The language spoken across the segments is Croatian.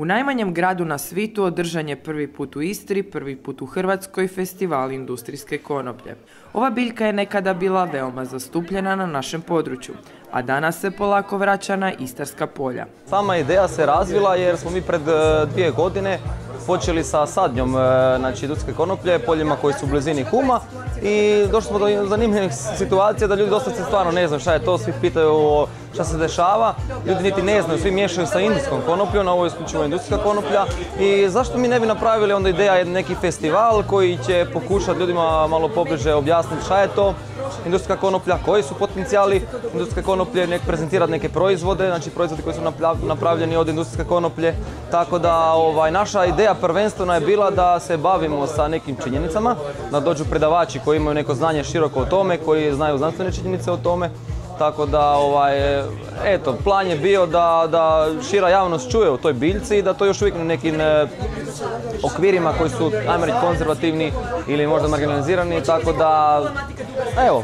U najmanjem gradu na svijetu održan je prvi put u Istri, prvi put u Hrvatskoj festival industrijske konoplje. Ova biljka je nekada bila veoma zastupljena na našem području, a danas se polako vraća na istarska polja. Sama ideja se razvila jer smo mi pred 2 godine počeli sa sadnjom industrijske konoplje, poljima koji su u blizini Huma i došli smo do zanimljivih situacija da ljudi dosta se stvarno ne znaju šta je to, svi pitaju šta se dešava, ljudi niti ne znaju, svi miješaju sa indijskom konopljom, ovo je isključivo industrijska konoplja i zašto mi ne bi napravili onda ideja neki festival koji će pokušati ljudima malo pobliže objasniti šta je to industrijska konoplja, koji su potencijali industrijske konoplje, prezentirati neke proizvode, znači proizvodi koji su napravljeni od industrijske konoplje, tako da naša ideja prvenstveno je bila da se bavimo sa nekim činjenicama, da dođu predavači koji imaju neko znanje široko o tome, koji znaju znanstvene činjenice o tome, tako da plan je bio da šira javnost čuje o toj biljci i da to još uvijek na nekim okvirima koji su, ajmo reći, konzervativni ili možda marginalizirani, tako da, evo,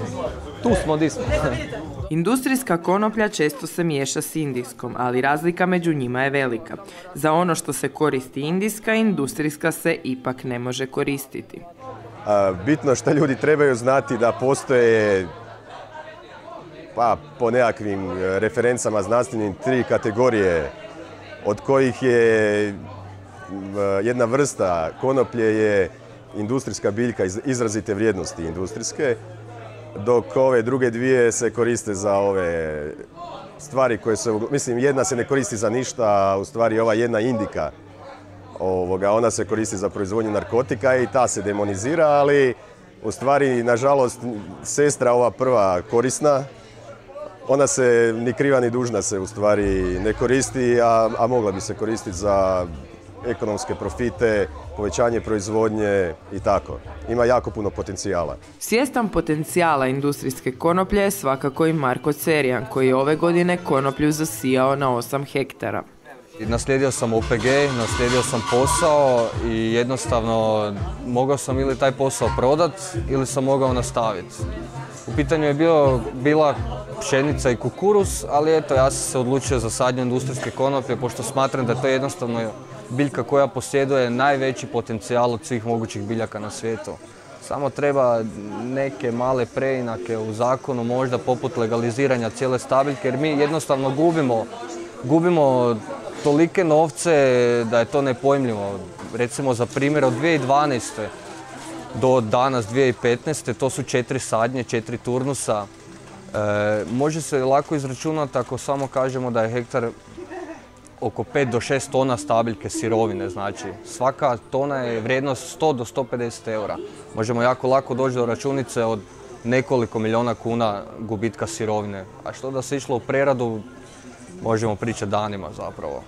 tu smo di smo. Industrijska konoplja često se miješa s indijskom, ali razlika među njima je velika. Za ono što se koristi indijska, industrijska se ipak ne može koristiti. Bitno što ljudi trebaju znati da postoje po nekakvim referencama znanstvenim 3 kategorije, od kojih je jedna vrsta konoplje je industrijska biljka izrazite vrijednosti industrijske, dok ove druge dvije se koriste za ove stvari koje se, mislim, jedna se ne koristi za ništa, a u stvari ova jedna indika, ona se koristi za proizvodnju narkotika i ta se demonizira, ali u stvari, nažalost, sestra ova prva korisna, ona se ni kriva ni dužna se u stvari ne koristi, a mogla bi se koristiti za ekonomske profite, povećanje proizvodnje i tako. Ima jako puno potencijala. Svjestan potencijala industrijske konoplje je svakako i Marko Cerijan, koji je ove godine konoplju zasijao na 8 hektara. Naslijedio sam OPG, naslijedio sam posao i jednostavno mogao sam ili taj posao prodat ili sam mogao nastaviti. U pitanju je bila pšenica i kukuruz, ali eto, ja sam se odlučio za sadnju industrijske konoplje, pošto smatram da to je jednostavno biljka koja posjeduje najveći potencijal od svih mogućih biljaka na svijetu. Samo treba neke male preinake u zakonu, možda poput legaliziranja cijele stabiljke, jer mi jednostavno gubimo tolike novce da je to nepojmljivo. Recimo za primjer od 2012. do danas 2015. to su 4 sadnje, 4 turnusa. Može se lako izračunati ako samo kažemo da je hektar oko 5 do 6 tona stabiljke sirovine, znači svaka tona je vrijednost 100 do 150 eura. Možemo jako lako doći do računice od nekoliko milijuna kuna gubitka sirovine. A što da se išlo u preradu, možemo pričati danima zapravo.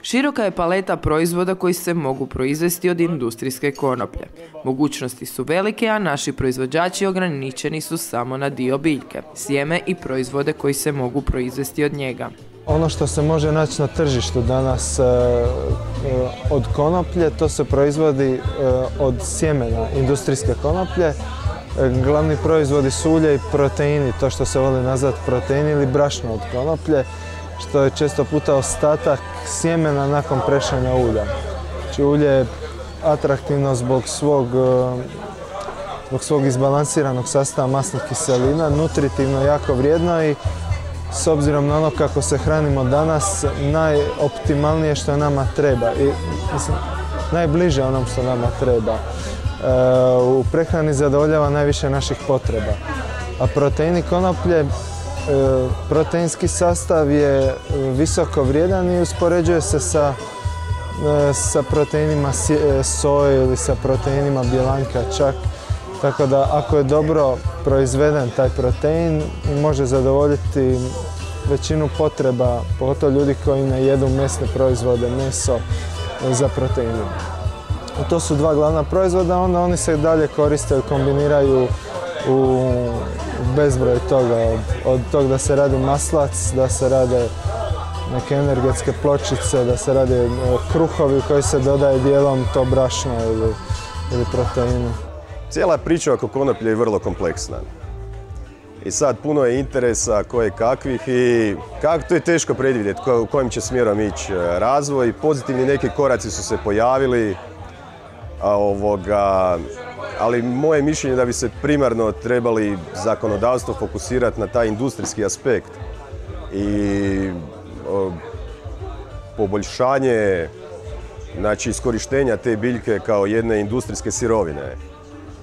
Široka je paleta proizvoda koji se mogu proizvesti od industrijske konoplje. Mogućnosti su velike, a naši proizvođači ograničeni su samo na dio biljke, sjeme i proizvode koji se mogu proizvesti od njega. Ono što se može naći na tržištu danas od konoplje, to se proizvodi od sjemena industrijske konoplje. Glavni proizvodi su ulje i proteini, to što se voli nazvati proteini ili brašno od konoplje, što je često puta ostatak sjemena nakon prešanja ulja. Znači, ulje je atraktivno zbog svog izbalansiranog sastava masnih kiselina, nutritivno jako vrijedno i s obzirom na ono kako se hranimo danas, najoptimalnije što nama treba i najbliže onom što nama treba. U prehrani zadovoljava najviše naših potreba. A proteini konoplje, proteinski sastav je visoko vrijedan i uspoređuje se sa proteinima soje ili sa proteinima bjelanka čak. Tako da ako je dobro proizveden taj protein, može zadovoljiti većinu potreba, pogotovo ljudi koji ne jedu mesne proizvode, meso za proteinima. To su 2 glavna proizvoda, onda oni se dalje koriste i kombiniraju u bezbroj toga. Od toga da se radi maslac, da se rade neke energetske pločice, da se rade kruhovi koji se dodaje dijelom to brašno ili proteinu. Cijela priča oko konoplje je vrlo kompleksna. I sad puno je interesa koje kakvih i to je teško predvidjeti u kojim će smjerom ići razvoj. Pozitivni neki koraci su se pojavili, ali moje mišljenje je da bi se primarno trebali zakonodavstvo fokusirati na taj industrijski aspekt i poboljšanje, znači iskorištenja te biljke kao jedne industrijske sirovine.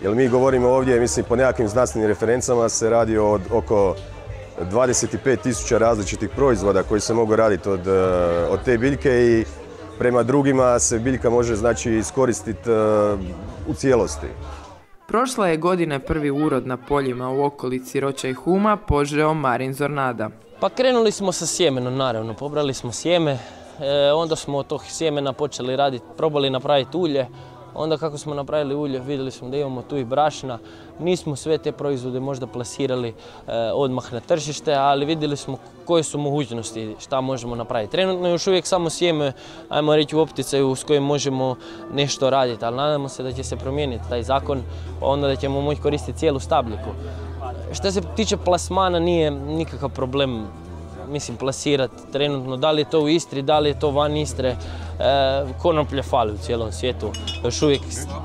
Jer mi govorimo ovdje, mislim, po nekakvim znanstvenim referencama se radi o oko 25.000 različitih proizvoda koji se mogu raditi od te biljke i prema drugima se biljka može, znači, iskoristiti u cijelosti. Prošle je godine prvi urod na poljima u okolici Roća i Huma požeo Marin Zornada. Pa krenuli smo sa sjemenom, naravno. Pobrali smo sjeme, onda smo od tog sjemena počeli raditi, probali napraviti ulje. Onda kako smo napravili ulje, vidjeli smo da imamo tu i brašna. Nismo sve te proizvode možda plasirali odmah na tržište, ali vidjeli smo koje su mogućnosti, šta možemo napraviti. Trenutno je još uvijek samo sjeme, ajmo reći, u opticaju s kojim možemo nešto raditi, ali nadamo se da će se promijeniti taj zakon, pa onda da ćemo moći koristiti cijelu stabljiku. Što se tiče plasmana, nije nikakav problem, mislim, plasirati trenutno, da li je to u Istri, da li je to van Istre. Konoplja fali u cijelom svijetu, još uvijek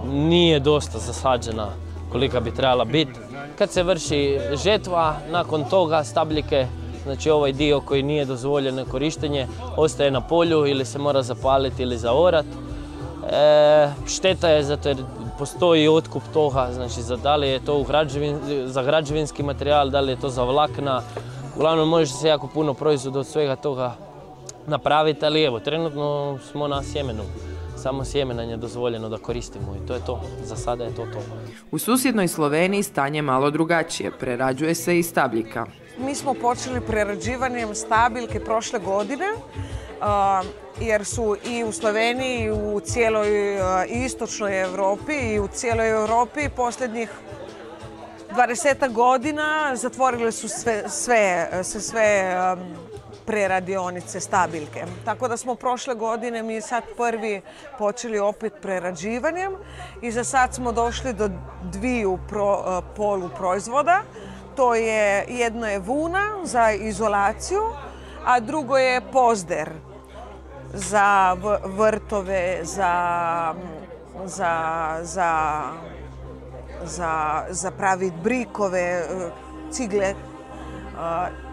nije dosta zasađena kolika bi trebala biti. Kad se vrši žetva, nakon toga stabljike, znači ovaj dio koji nije dozvoljeno korištenje, ostaje na polju ili se mora zapaliti ili zaorati. Šteta je zato jer postoji otkup toga, znači da li je to za građevinski materijal, da li je to za vlakna. Uglavnom može se jako puno proizvoda od svega toga napraviti, ali evo, trenutno smo na sjemenu. Samo sjeme nam je dozvoljeno da koristimo i to je to. Za sada je to to. U susjednoj Sloveniji stanje malo drugačije. Prerađuje se i stabljika. Mi smo počeli prerađivanjem stabiljke prošle godine, jer su i u Sloveniji, i u cijeloj istočnoj Europi i u cijeloj Europi posljednjih 20 godina zatvorile su sve preradionice stabiljke. Tako da smo prošle godine mi sad prvi počeli opet prerađivanjem i za sad smo došli do dviju poluproizvoda. To je, jedno je vuna za izolaciju, a drugo je pozder za vrtove, za praviti brikove, cigle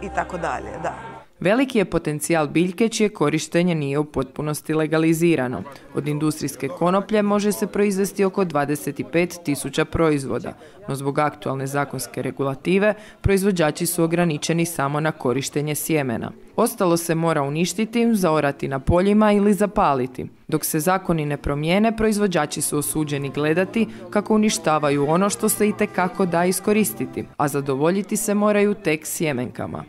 i tako dalje, da. Veliki je potencijal biljke čije korištenje nije u potpunosti legalizirano. Od industrijske konoplje može se proizvesti oko 25.000 proizvoda, no zbog aktualne zakonske regulative proizvođači su ograničeni samo na korištenje sjemena. Ostalo se mora uništiti, zaorati na poljima ili zapaliti. Dok se zakoni ne promijene, proizvođači su osuđeni gledati kako uništavaju ono što se itekako da iskoristiti, a zadovoljiti se moraju tek sjemenkama.